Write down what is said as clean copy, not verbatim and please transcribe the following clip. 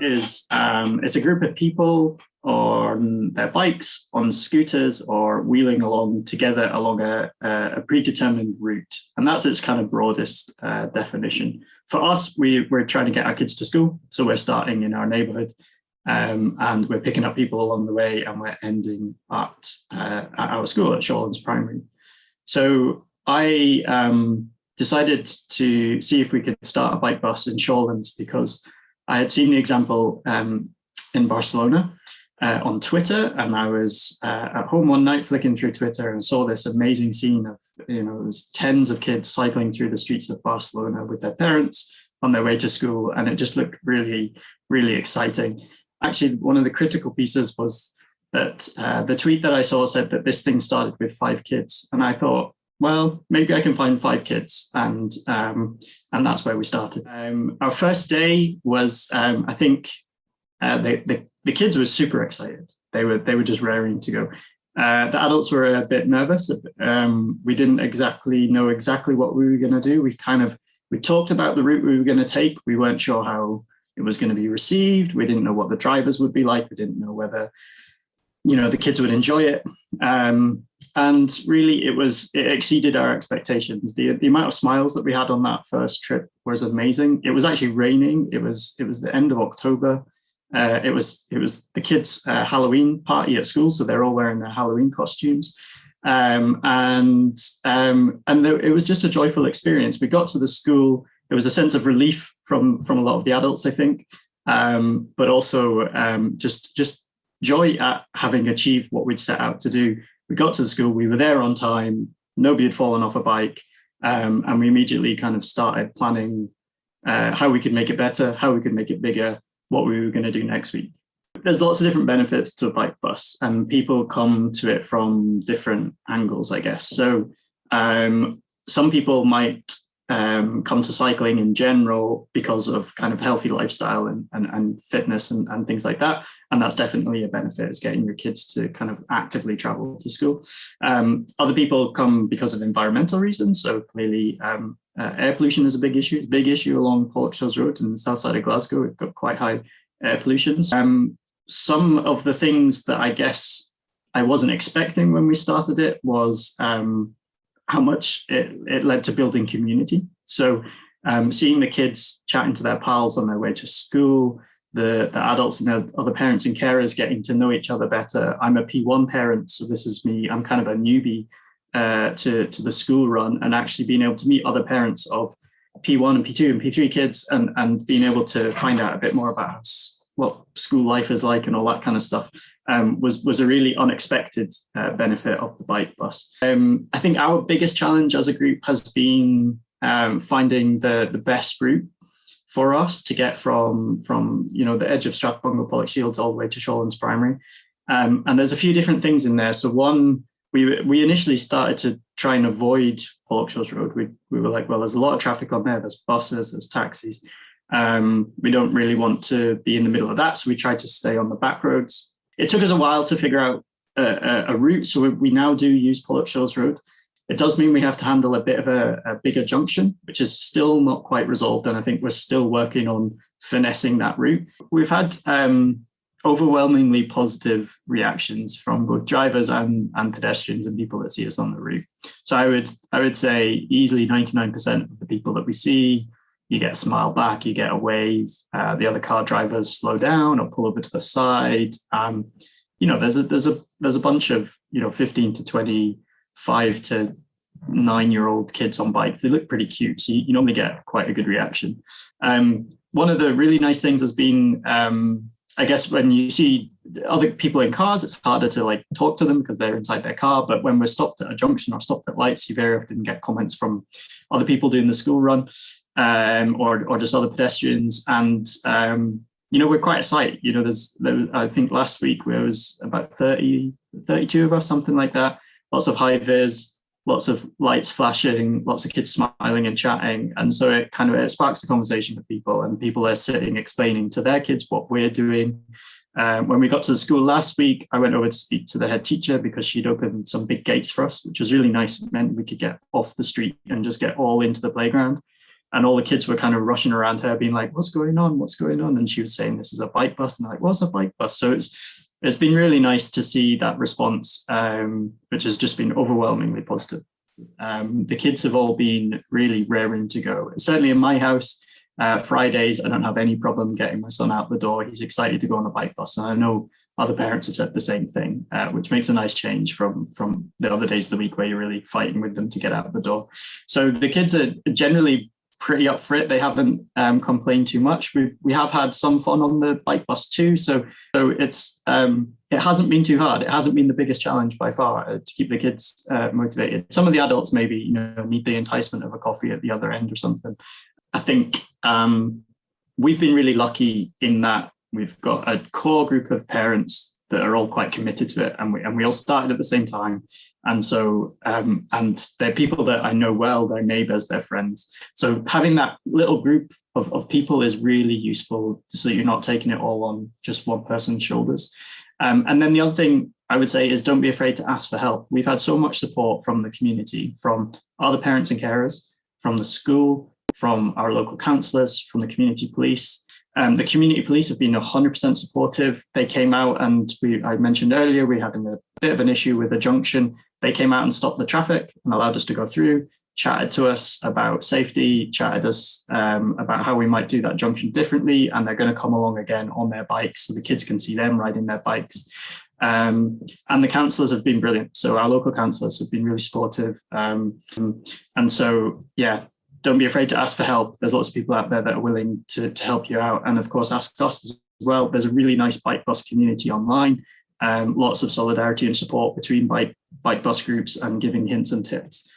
is it's a group of people on their bikes, on scooters, or wheeling along together along a predetermined route. And that's its kind of broadest definition. For us, we're trying to get our kids to school. So we're starting in our neighborhood and we're picking up people along the way, and we're ending at our school at Shawlands Primary. So I decided to see if we could start a bike bus in Shawlands because I had seen the example in Barcelona on Twitter, and I was at home one night flicking through Twitter and saw this amazing scene of, it was tens of kids cycling through the streets of Barcelona with their parents on their way to school, and it just looked really, really exciting. Actually, one of the critical pieces was that the tweet that I saw said that this thing started with 5 kids, and I thought, well, maybe I can find 5 kids, and that's where we started. Our first day was, I think, the kids were super excited. They were just raring to go. The adults were a bit nervous. We didn't exactly know exactly what we were going to do. We talked about the route we were going to take. We weren't sure how it was going to be received. We didn't know what the drivers would be like. We didn't know whether, the kids would enjoy it. And really, it exceeded our expectations. The amount of smiles that we had on that first trip was amazing. It was actually raining. It was the end of October. It was the kids' Halloween party at school, so they're all wearing their Halloween costumes, and it was just a joyful experience. We got to the school. It was a sense of relief from a lot of the adults, I think, but also just joy at having achieved what we'd set out to do. We got to the school. We were there on time. Nobody had fallen off a bike, and we immediately kind of started planning how we could make it better, how we could make it bigger, what we were going to do next week. There's lots of different benefits to a bike bus, and people come to it from different angles, I guess. So some people might come to cycling in general because of kind of healthy lifestyle and fitness and things like that. And that's definitely a benefit, is getting your kids to kind of actively travel to school. Other people come because of environmental reasons. So clearly air pollution is a big issue along Portchills Road in the south side of Glasgow. We've got quite high air pollution. Some of the things that I guess I wasn't expecting when we started it was how much it led to building community. So seeing the kids chatting to their pals on their way to school, the adults and the other parents and carers getting to know each other better. I'm a P1 parent, so this is me. I'm kind of a newbie to the school run, and actually being able to meet other parents of P1 and P2 and P3 kids and being able to find out a bit more about what school life is like and all that kind of stuff was a really unexpected benefit of the bike bus. I think our biggest challenge as a group has been finding the best route for us to get from the edge of Strathbungo Pollokshields all the way to Shawlands Primary. And there's a few different things in there. So one, we initially started to try and avoid Pollokshields Road. We were like, well, there's a lot of traffic on there. There's buses, there's taxis. We don't really want to be in the middle of that. So we tried to stay on the back roads. It took us a while to figure out a route. So we now do use Pollokshields Road. It does mean we have to handle a bit of a bigger junction, which is still not quite resolved. And I think we're still working on finessing that route. We've had overwhelmingly positive reactions from both drivers and pedestrians and people that see us on the route. So I would say easily 99% of the people that we see, you get a smile back, you get a wave. The other car drivers slow down or pull over to the side. There's a bunch of 15 to 25 to 9-year-old kids on bikes. They look pretty cute, so you normally get quite a good reaction. One of the really nice things has been, I guess, when you see other people in cars, it's harder to talk to them because they're inside their car. But when we're stopped at a junction or stopped at lights, you very often get comments from other people doing the school run. Or just other pedestrians, and we're quite a sight. I think last week there was about 32 of us, something like that. Lots of high vis, lots of lights flashing, lots of kids smiling and chatting, and so it sparks a conversation with people, and people are sitting explaining to their kids what we're doing. When we got to the school last week, I went over to speak to the head teacher because she'd opened some big gates for us, which was really nice. It meant we could get off the street and just get all into the playground. And all the kids were kind of rushing around her, being like, "What's going on? What's going on?" And she was saying, "This is a bike bus." And they're like, "What's a bike bus?" So it's been really nice to see that response, which has just been overwhelmingly positive. The kids have all been really raring to go. Certainly in my house, Fridays, I don't have any problem getting my son out the door. He's excited to go on a bike bus. And I know other parents have said the same thing, which makes a nice change from the other days of the week where you're really fighting with them to get out the door. So the kids are generally pretty up for it. They haven't complained too much. We have had some fun on the bike bus too. So it's it hasn't been too hard. It hasn't been the biggest challenge by far to keep the kids motivated. Some of the adults maybe need the enticement of a coffee at the other end or something. I think we've been really lucky in that we've got a core group of parents that are all quite committed to it, and we all started at the same time. And so, and they're people that I know well, they're neighbors, they're friends. So having that little group of people is really useful, so you're not taking it all on just one person's shoulders. And then the other thing I would say is don't be afraid to ask for help. We've had so much support from the community, from other parents and carers, from the school, from our local councillors, from the community police. The community police have been 100% supportive. They came out, and I mentioned earlier, we had a bit of an issue with a junction. They came out and stopped the traffic and allowed us to go through, chatted to us about safety, chatted us about how we might do that junction differently. And they're going to come along again on their bikes so the kids can see them riding their bikes. And the councillors have been brilliant. So our local councillors have been really supportive. And so, yeah, don't be afraid to ask for help. There's lots of people out there that are willing to help you out. And of course, ask us as well. There's a really nice bike bus community online. Lots of solidarity and support between bike bus groups and giving hints and tips.